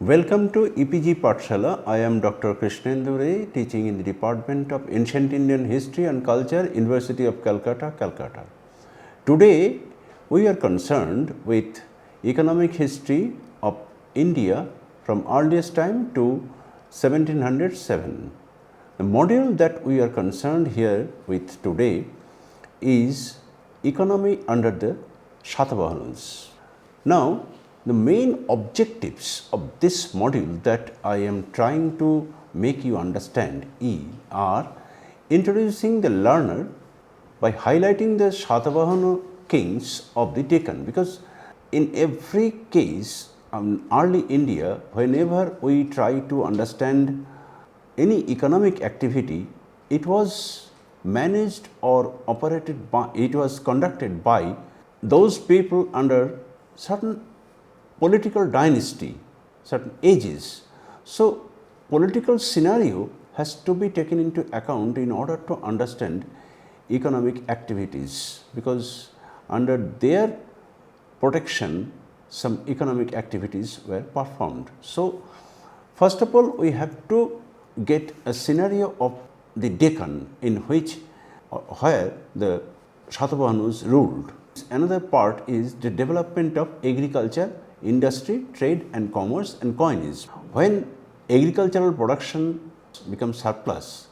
Welcome to EPG Pathshala. I am Dr. Krishnendu Ray, teaching in the Department of Ancient Indian History and Culture, University of Calcutta, Calcutta. Today, we are concerned with economic history of India from earliest time to 1707. The module that we are concerned here with today is economy under the Satavahanas. Now, the main objectives of this module that I am trying to make you understand are introducing the learner by highlighting the Satavahana kings of the Deccan, because in every case early India, whenever we try to understand any economic activity, it was managed or operated by, it was conducted by those people under certain political dynasty, certain ages. So, political scenario has to be taken into account in order to understand economic activities, because under their protection some economic activities were performed. So, first of all, we have to get a scenario of the Deccan in which where the Satavahanas ruled. Another part is the development of agriculture, industry, trade and commerce and coinage. When agricultural production becomes surplus,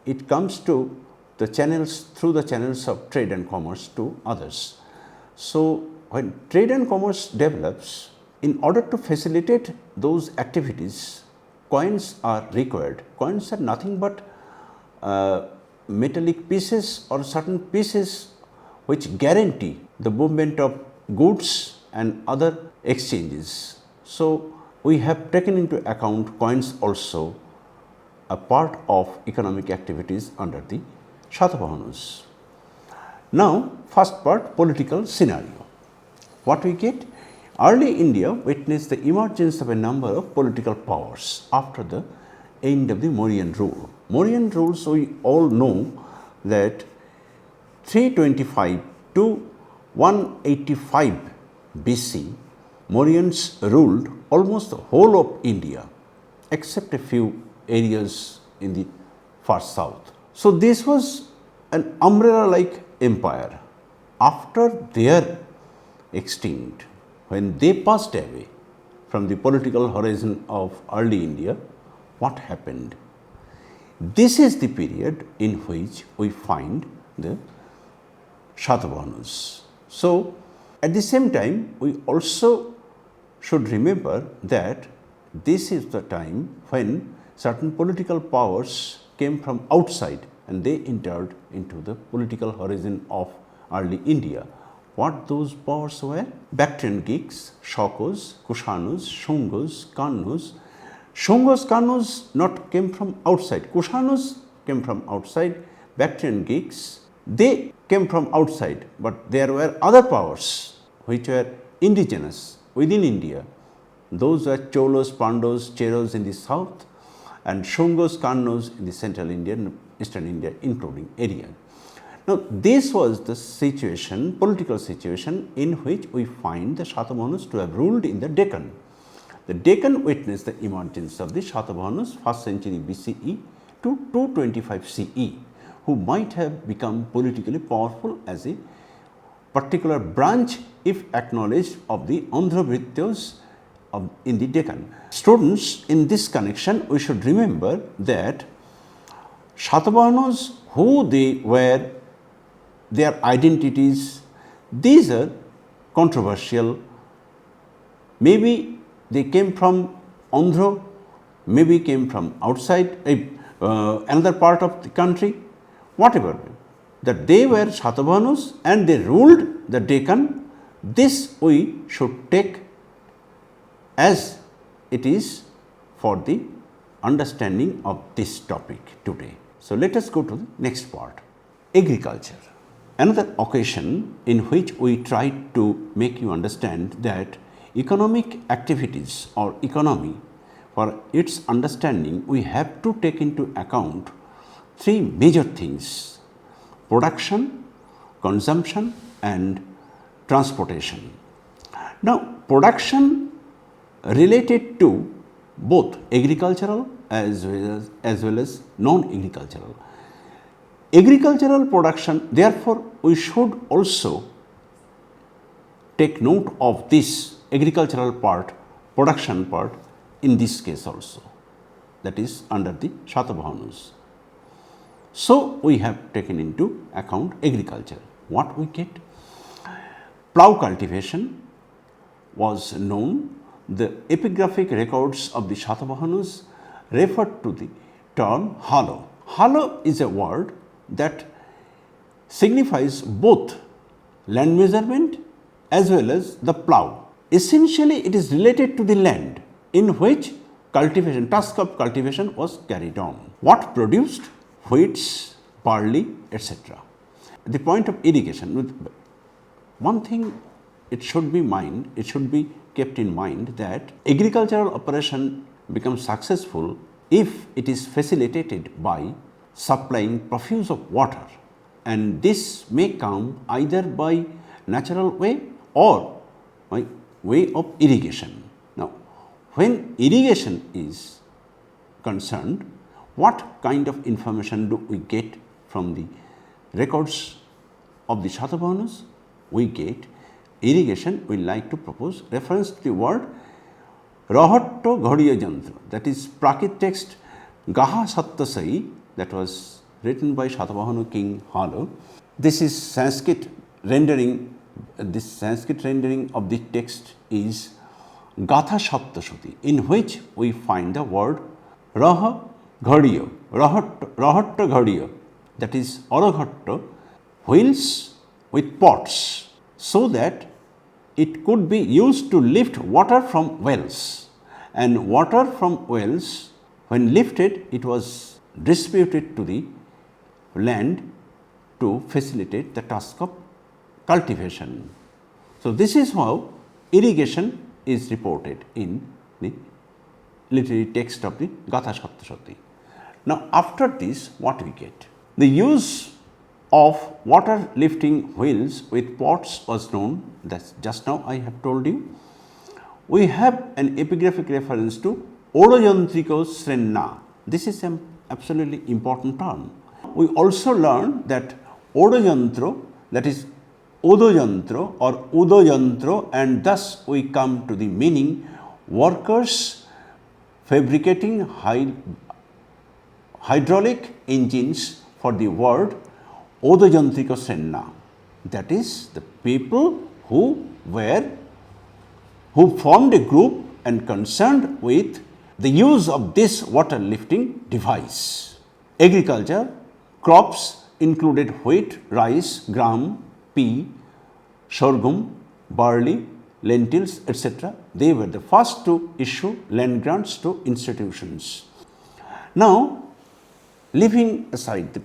it comes to the channels, through the channels of trade and commerce to others. So, when trade and commerce develops, in order to facilitate those activities, coins are required. Coins are nothing but metallic pieces or certain pieces which guarantee the movement of goods and other exchanges. So, we have taken into account coins also a part of economic activities under the Satavahanas. Now, first part, political scenario. What we get? Early India witnessed the emergence of a number of political powers after the end of the Mauryan rule. Mauryan rules, we all know that 325 to 185 BC, Mauryans ruled almost the whole of India except a few areas in the far south. So, this was an umbrella like empire. After their extinct, when they passed away from the political horizon of early India, what happened? This is the period in which we find the Satavahanas. So, at the same time, we also should remember that this is the time when certain political powers came from outside and they entered into the political horizon of early India. What those powers were? Bactrian Greeks, Shakos, Kushanus, Shungas, Kannus. Shungas, Kannus not came from outside. Kushanus came from outside. Bactrian Greeks, they came from outside, but there were other powers which were indigenous within India. Those were Cholos, Pandos, Cheros in the south and Shungos, Kannus in the central India and eastern India including area. Now, this was the situation, political situation in which we find the Satavahanas to have ruled in the Deccan. The Deccan witnessed the emergence of the Satavahanas 1st century BCE to 225 CE, who might have become politically powerful as a particular branch, if acknowledged, of the Andhra in the Deccan. Students, in this connection, we should remember that Satavahanas, who they were, their identities, these are controversial. Maybe they came from Andhra, maybe came from outside another part of the country, whatever. That they were Satavahanas and they ruled the Deccan, this we should take as it is for the understanding of this topic today. So, let us go to the next part, agriculture. Another occasion in which we try to make you understand that economic activities or economy, for its understanding we have to take into account three major things: production, consumption and transportation. Now, production related to both agricultural as well as non-agricultural. Agricultural production, therefore, we should also take note of this agricultural part, production part in this case also, that is under the Satavahanas. So, we have taken into account agriculture. What we get? Plough cultivation was known. The epigraphic records of the Satavahanas referred to the term hollow. Hollow is a word that signifies both land measurement as well as the plough. Essentially, it is related to the land in which cultivation, task of cultivation was carried on. What produced? Wheats, barley, etc. The point of irrigation, one thing it should be kept in mind that agricultural operation becomes successful if it is facilitated by supplying profuse of water, and this may come either by natural way or by way of irrigation. Now, when irrigation is concerned, what kind of information do we get from the records of the Satavahanas? We get irrigation. We like to propose reference to the word Rahatto Ghadiya Jantra, that is Prakrit text Gaha Sattasai, that was written by Satavahana King Halo. This is Sanskrit rendering. This Sanskrit rendering of the text is Gatha Saptashati, in which we find the word Raha Ghadiya, Rahatta Ghadiya, that is Araghatta, wheels with pots, so that it could be used to lift water from wells, and water from wells, when lifted, it was distributed to the land to facilitate the task of cultivation. So, this is how irrigation is reported in the literary text of the Gatha Saptashati. Now, after this, what we get? The use of water lifting wheels with pots was known, that just now I have told you. We have an epigraphic reference to Odoyantriko Srenna. This is an absolutely important term. We also learned that Odoyantro, that is Udoyantro or Udoyantro, and thus we come to the meaning workers fabricating hydraulic engines for the word Odoyantriko Srenna, that is the people who formed a group and concerned with the use of this water lifting device. Agriculture, crops included wheat, rice, gram, pea, sorghum, barley, lentils, etc. They were the first to issue land grants to institutions. Now, leaving aside the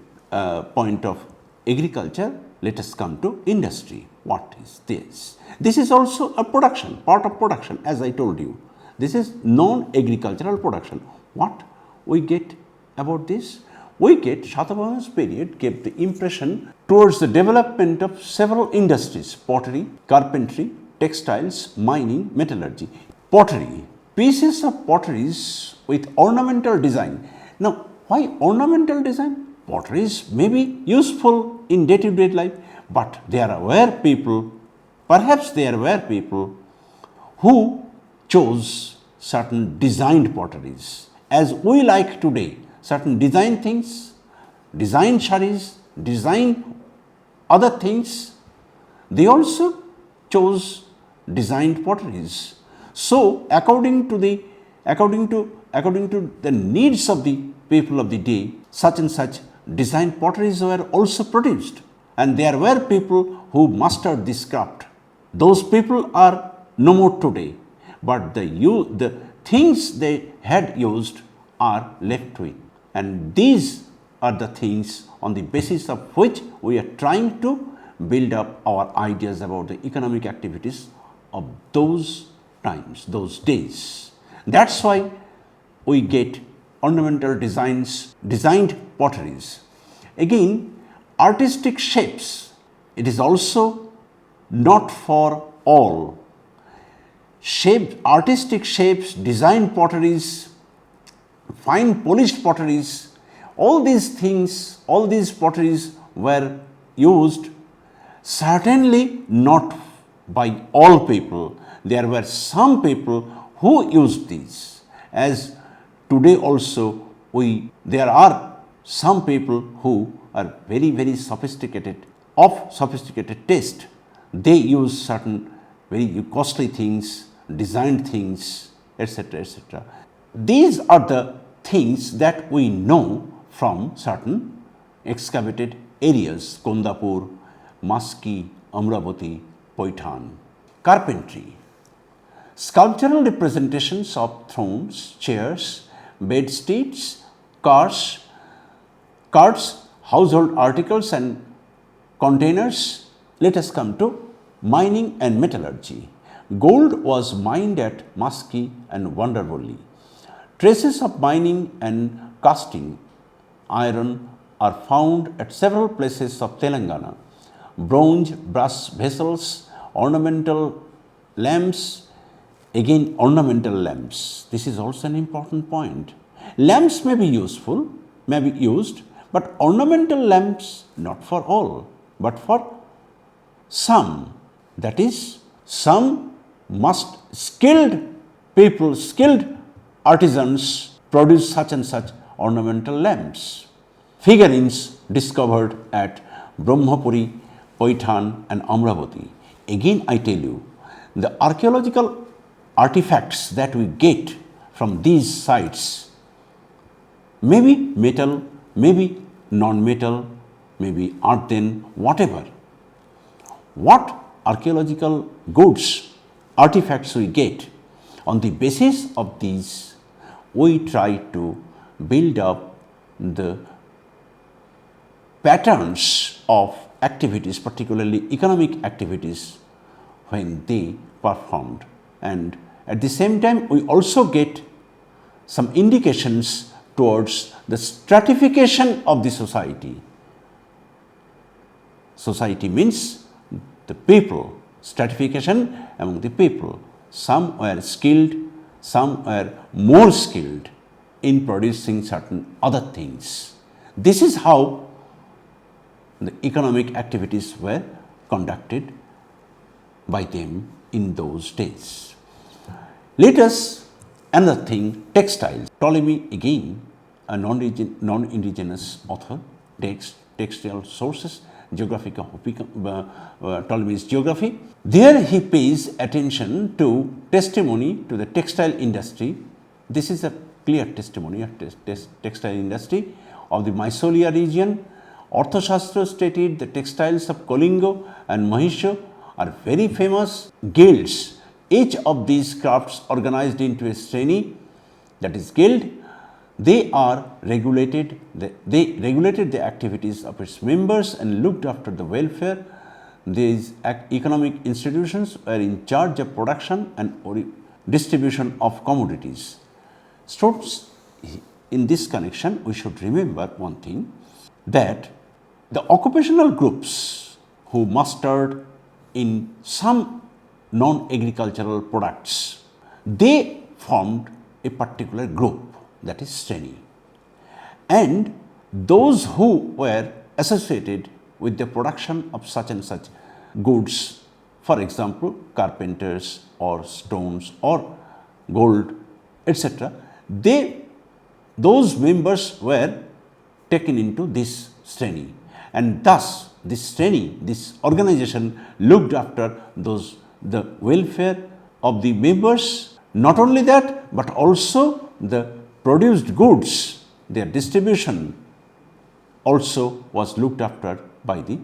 point of agriculture, let us come to industry. What is this? This is also a production, part of production, as I told you. This is non-agricultural production. What we get about this? We get Satavahanas period gave the impression towards the development of several industries: pottery, carpentry, textiles, mining, metallurgy. Pottery, pieces of potteries with ornamental design. Now, why ornamental design? Potteries may be useful in day-to-day life, but perhaps there were people who chose certain designed potteries, as we like today, certain design things, design sarees, design other things. They also chose designed potteries. So, according to the needs of the people of the day, such and such designed potteries were also produced, and there were people who mastered this craft. Those people are no more today, but the things they had used are left with, and these are the things on the basis of which we are trying to build up our ideas about the economic activities of those times, those days. That's why we get ornamental designs, designed potteries. Again, artistic shapes, it is also not for all. artistic shapes, designed potteries, fine polished potteries, all these things, all these potteries were used, certainly not by all people. There were some people who used these, as today also there are some people who are very sophisticated, of sophisticated taste. They use certain very costly things, designed things, etc., etc. These are the things that we know from certain excavated areas: Kondapur, Maski, Amravati, Poithan. Carpentry. Sculptural representations of thrones, chairs, bedsteads, carts, household articles and containers. Let us come to mining and metallurgy. Gold was mined at Maski and Vandarvalli. Traces of mining and casting iron are found at several places of Telangana. Bronze, brass vessels, ornamental lamps, again ornamental lamps. This is also an important point. Lamps may be useful, may be used, but ornamental lamps not for all, but for some. That is, some skilled people, skilled artisans produce such and such ornamental lamps. Figurines discovered at Brahmapuri, Poithan and Amravati. Again I tell you, the archaeological artifacts that we get from these sites may be metal, may be non-metal, may be earthen, whatever. What archaeological goods, artifacts we get, on the basis of these, we try to build up the patterns of activities, particularly economic activities, when they performed. And at the same time, we also get some indications towards the stratification of the society. Society means the people, stratification among the people. Some were skilled, some were more skilled in producing certain other things. This is how the economic activities were conducted by them in those days. Let us, another thing, textiles. Ptolemy, again a non-indigenous author, textile sources, Ptolemy's geography. There he pays attention to testimony to the textile industry. This is a clear testimony of textile industry of the Mysolia region. Arthashastra stated the textiles of Kalinga and Mahisha are very famous guilds. Each of these crafts organized into a shreni, that is guild. They regulated the activities of its members and looked after the welfare. These economic institutions were in charge of production and distribution of commodities. Students, in this connection, we should remember one thing, that the occupational groups who mustered in some non-agricultural products, they formed a particular group, that is shreni. And those who were associated with the production of such and such goods, for example, carpenters or stones or gold, etc., those members were taken into this shreni, and thus this shreni, this organization, looked after the welfare of the members. Not only that, but also the produced goods, their distribution also was looked after by the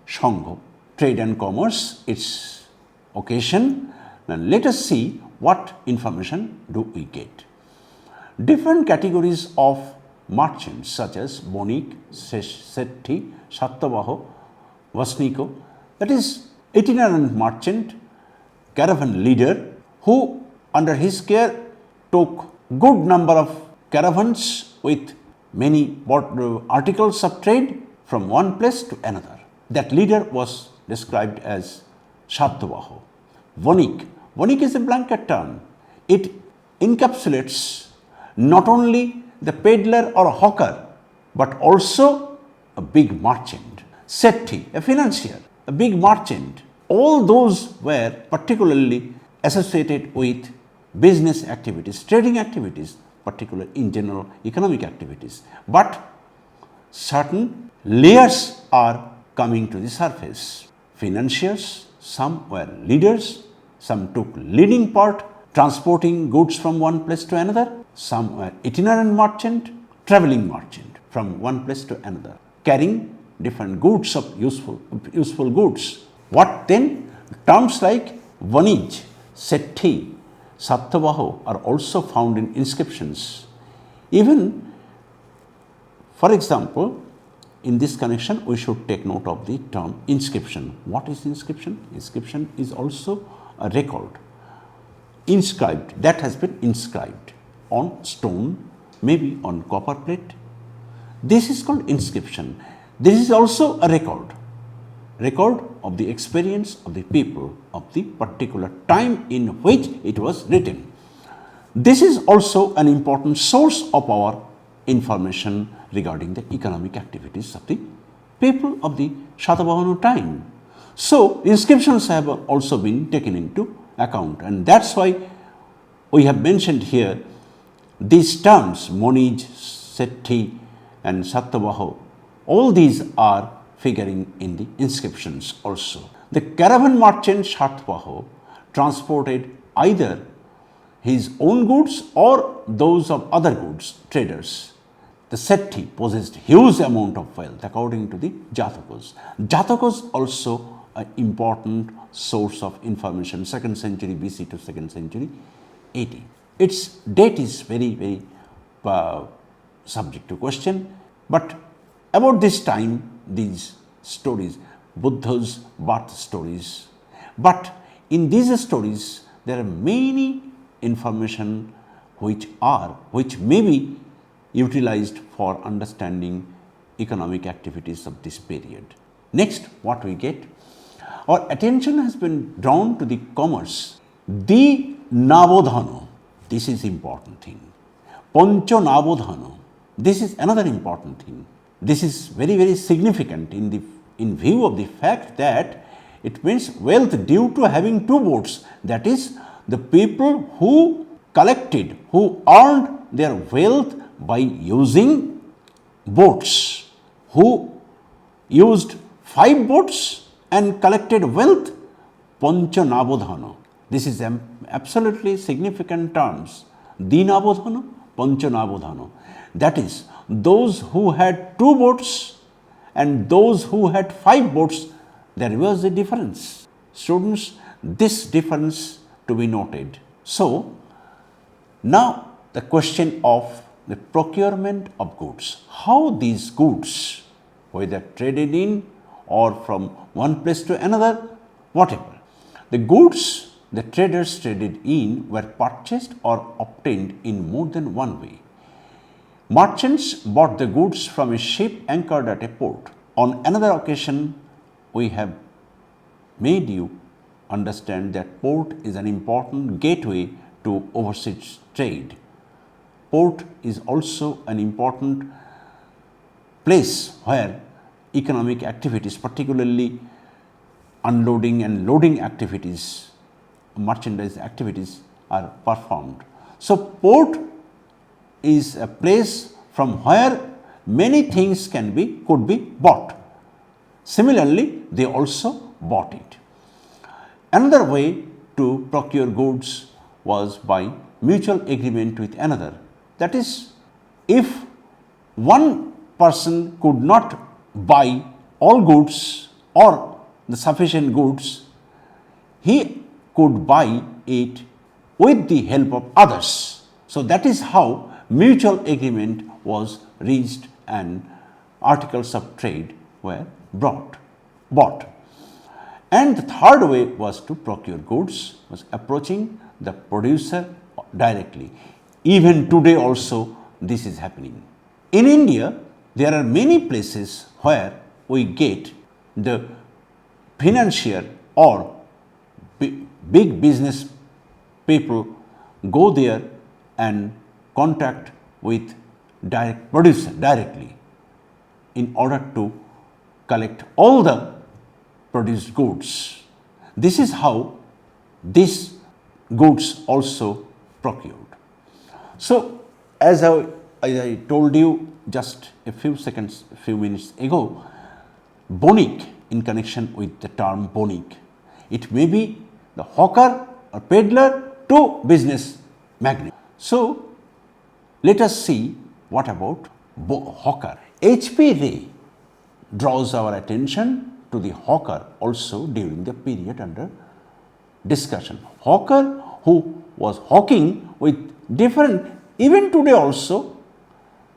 Sangha. Trade and commerce, its occasion. Now let us see what information do we get. Different categories of merchants such as Bonik, Sethi, Satavahanas, Vasniko, that is itinerant merchant, caravan leader, who under his care took good number of caravans with many articles of trade from one place to another. That leader was described as Satavahanas. Bonik Vanik is a blanket term. It encapsulates not only the peddler or hawker, but also a big merchant. Sethi, a financier, a big merchant. All those were particularly associated with business activities, trading activities, particularly in general economic activities. But certain layers are coming to the surface. Financiers, some were leaders, some took leading part, transporting goods from one place to another, some were itinerant merchant, traveling merchant from one place to another, carrying different goods of useful goods. What then? Terms like Vanij, Sethi, Satavaho are also found in inscriptions. Even, for example, in this connection, we should take note of the term inscription. What is inscription? Inscription is also a record, inscribed, that has been inscribed on stone, maybe on copper plate. This is called inscription. This is also a record of the experience of the people of the particular time in which it was written. This is also an important source of our information regarding the economic activities of the people of the Satavahana time. So, inscriptions have also been taken into account, and that is why we have mentioned here these terms Monij, Sethi and Satavaho. All these are figuring in the inscriptions also. The caravan merchant Satavaho transported either his own goods or those of other goods traders. The Sethi possessed huge amount of wealth according to the Jatakos. Jatakos also an important source of information, 2nd century BC to 2nd century AD. Its date is very subject to question, but about this time these stories, Buddha's birth stories, but in these stories there are many information which may be utilized for understanding economic activities of this period. Next, what we get? Our attention has been drawn to the commerce. The Nabodhano, this is important thing. Pancho Nabodhano, this is another important thing. This is very significant in view of the fact that it means wealth due to having two boats. That is, the people who collected, who earned their wealth by using boats, who used 5 boats and collected wealth, Pancha Nabodhano. This is absolutely significant terms. Dinabodhano, Pancha Nabodhano. That is, those who had 2 boats and those who had 5 boats, there was a difference. Students, this difference to be noted. So, now the question of the procurement of goods. How these goods, whether traded in or from one place to another, whatever. The goods the traders traded in were purchased or obtained in more than one way. Merchants bought the goods from a ship anchored at a port. On another occasion, we have made you understand that port is an important gateway to overseas trade. Port is also an important place where economic activities, particularly unloading and loading activities, merchandise activities are performed. So, port is a place from where many things could be bought. Similarly, they also bought it. Another way to procure goods was by mutual agreement with another. That is, if one person could not buy all goods or the sufficient goods, he could buy it with the help of others. So, that is how mutual agreement was reached and articles of trade were bought. And the third way was to procure goods, was approaching the producer directly. Even today also this is happening. In India, there are many places where we get the financier or big business people go there and contact with direct producer directly in order to collect all the produced goods. This is how these goods also procured. So, as I told you just a few minutes ago, bonic in connection with the term bonic. It may be the hawker or peddler to business magnate. So, let us see what about hawker. H.P. Ray draws our attention to the hawker also during the period under discussion. Hawker who was hawking with different, even today also,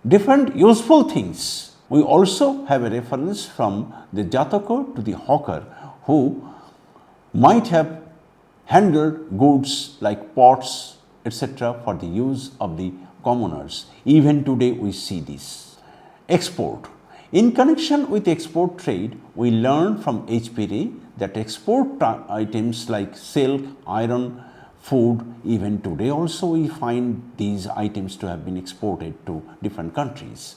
different useful things. We also have a reference from the Jataka to the hawker who might have handled goods like pots, etc. for the use of the commoners. Even today we see this. Export. In connection with export trade, we learn from H.P. Ray that export items like silk, iron, food, even today also we find these items to have been exported to different countries,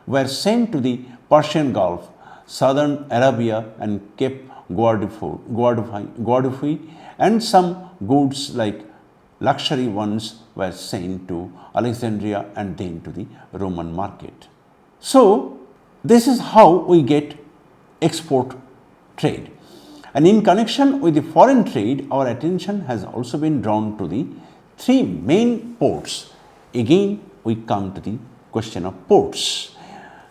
were sent to the Persian Gulf, southern Arabia and Cape Guardafui, and some goods like luxury ones were sent to Alexandria and then to the Roman market. So, this is how we get export trade. And in connection with the foreign trade, our attention has also been drawn to the three main ports. Again, we come to the question of ports.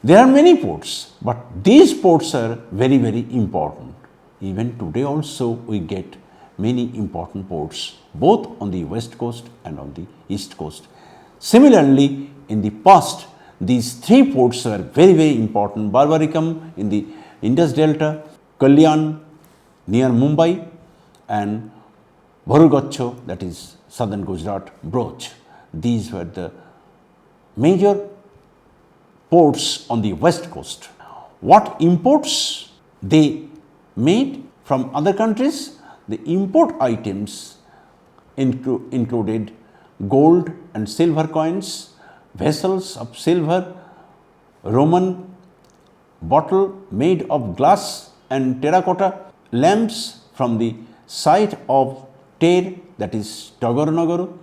There are many ports, but these ports are very, very important. Even today also we get many important ports, both on the west coast and on the east coast. Similarly, in the past, these three ports were very, very important. Barbaricum in the Indus Delta, Kalyan near Mumbai, and Bharugacho, that is southern Gujarat, Broch. These were the major ports on the west coast. What imports they made from other countries? The import items included gold and silver coins, vessels of silver, Roman bottle made of glass and terracotta, lamps from the site of Ter, that is Tagarnagar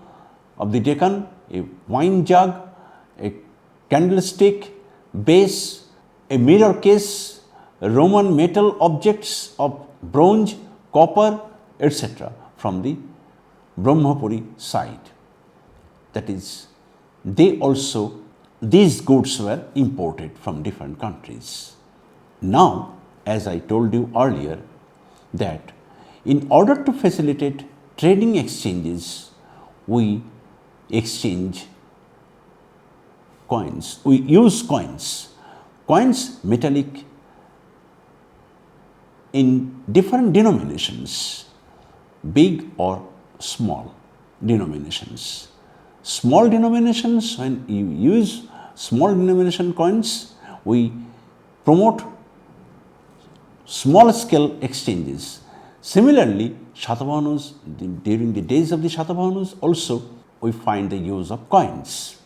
of the Deccan, a wine jug, a candlestick, base, a mirror case, Roman metal objects of bronze, copper, etc. from the Brahmapuri site. That is, these goods were imported from different countries. Now, as I told you earlier, that in order to facilitate trading exchanges, we exchange coins. We use coins. Coins metallic in different denominations, big or small denominations. Small denominations, when you use small denomination coins, we promote small scale exchanges. Similarly, Satavahanas, during the days of the Satavahanas also, we find the use of coins.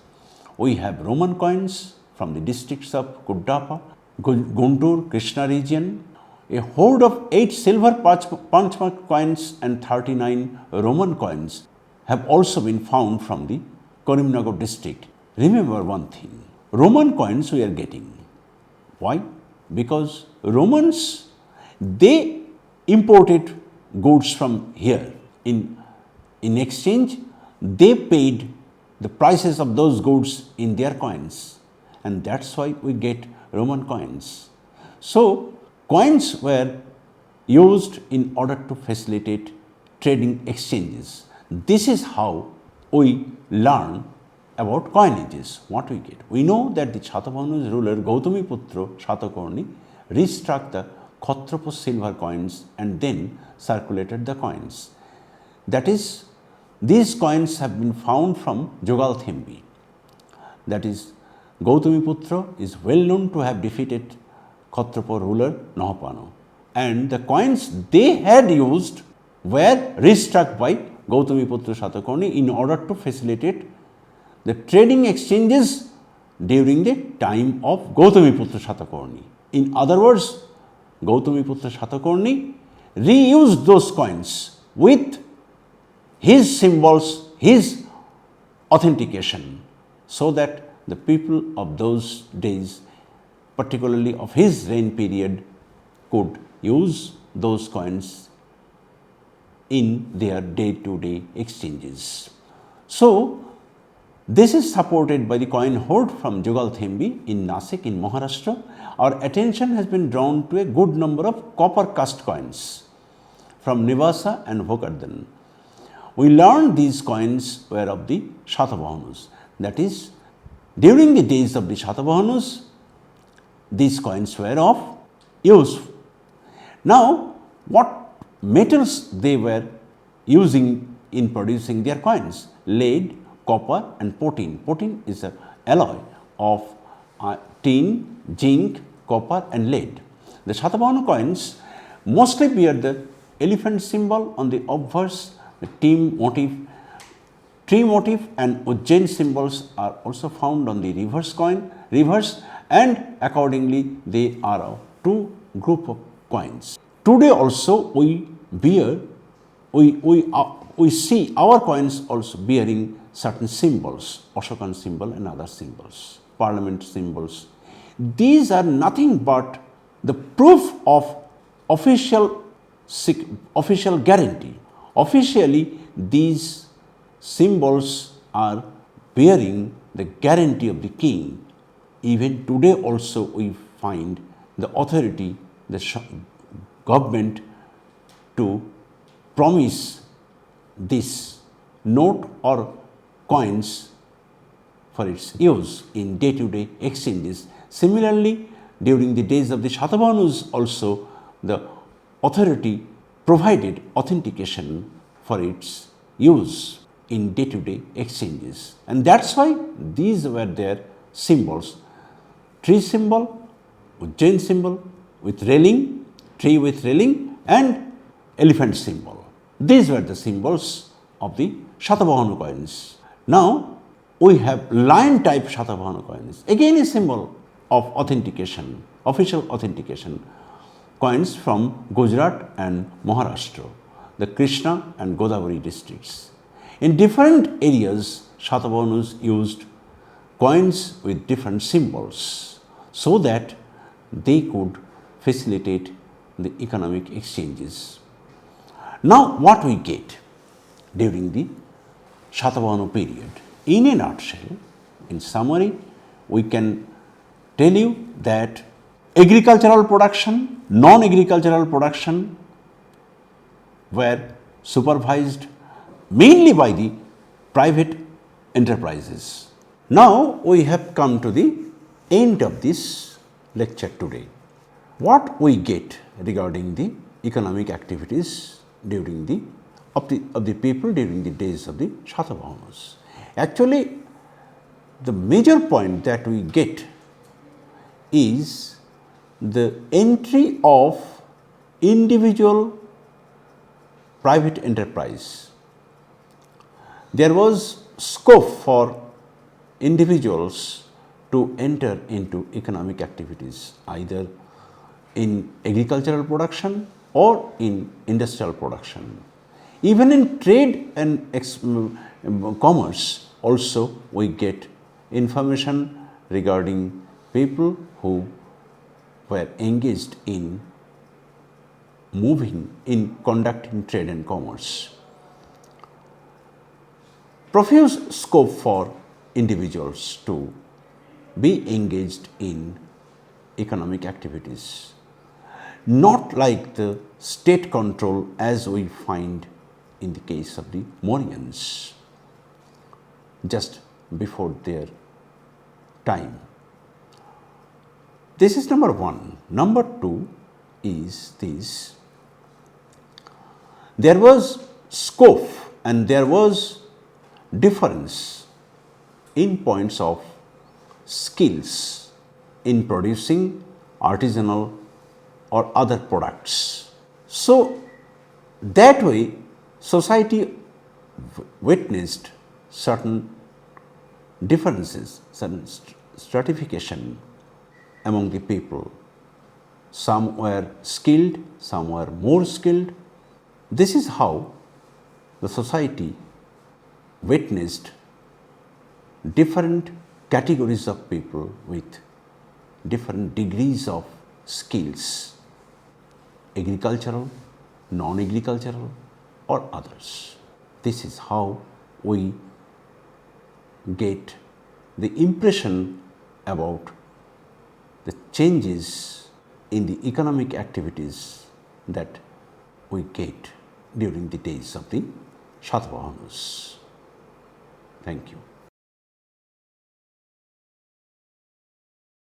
We have Roman coins from the districts of Kuddapa, Guntur, Krishna region. A hoard of 8 silver punchmark coins and 39 Roman coins have also been found from the Karimnagar district. Remember one thing, Roman coins we are getting. Why? Because Romans, they imported goods from here. In exchange, they paid the prices of those goods in their coins, and that's why we get Roman coins. So, coins were used in order to facilitate trading exchanges. This is how we learn about coinages. What we get? We know that the Satavahanas ruler Gautamiputra Shatakarni restruck the Khatrapa silver coins and then circulated the coins. That is, these coins have been found from Jogalthembi. That is, Gautamiputra is well known to have defeated Khatrapa ruler Nahapanu, and the coins they had used were restruck by Gautamiputra Satakarni in order to facilitate the trading exchanges during the time of Gautamiputra Satakarni. In other words, Gautamiputra Satakarni reused those coins with his symbols, his authentication, so that the people of those days, particularly of his reign period, could use those coins in their day-to-day exchanges. So, this is supported by the coin hoard from Jugalthembi in Nasik in Maharashtra. Our attention has been drawn to a good number of copper cast coins from Nivasa and Bhokardan. We learned these coins were of the Satavahanas. That is, during the days of the Satavahanas, these coins were of use. Now, what metals they were using in producing their coins? Lead, copper and protein. Protein is an alloy of tin, zinc, copper and lead. The Satavahana coins mostly bear the elephant symbol on the obverse, the tree motif and Ujjain symbols are also found on the reverse, and accordingly they are of two group of coins. Today also we see our coins also bearing certain symbols, Ashokan symbol and other symbols, parliament symbols. These are nothing but the proof of official guarantee. Officially, these symbols are bearing the guarantee of the king. Even today also we find the authority, the government to promise this note or coins for its use in day-to-day exchanges. Similarly, during the days of the Satavahanas also, the authority provided authentication for its use in day-to-day exchanges, and that's why these were their symbols: tree symbol, Ujjain symbol with railing, tree with railing, and elephant symbol. These were the symbols of the Satavahana coins. Now we have lion type Satavahana coins, again a symbol of authentication, official authentication. Coins from Gujarat and Maharashtra, the Krishna and Godavari districts. In different areas, Satavahanas used coins with different symbols so that they could facilitate the economic exchanges. Now, what we get during the Satavahana period? In a nutshell, in summary, we can tell you that agricultural production, non-agricultural production were supervised mainly by the private enterprises. Now, we have come to the end of this lecture today. What we get regarding the economic activities during the people during the days of the Satavahanas. Actually, the major point that we get is the entry of individual private enterprise. There was scope for individuals to enter into economic activities either in agricultural production or in industrial production. Even in trade and commerce also we get information regarding people who were engaged in conducting trade and commerce. Profuse scope for individuals to be engaged in economic activities, not like the state control as we find in the case of the Mauryans just before their time. This is number one. Number two is this: there was scope and there was difference in points of skills in producing artisanal or other products. So, that way society witnessed certain differences, certain stratification among the people. Some were skilled, some were more skilled. This is how the society witnessed different categories of people with different degrees of skills, agricultural, non-agricultural or others. This is how we get the impression about the changes in the economic activities that we get during the days of the Satavahanas. Thank you.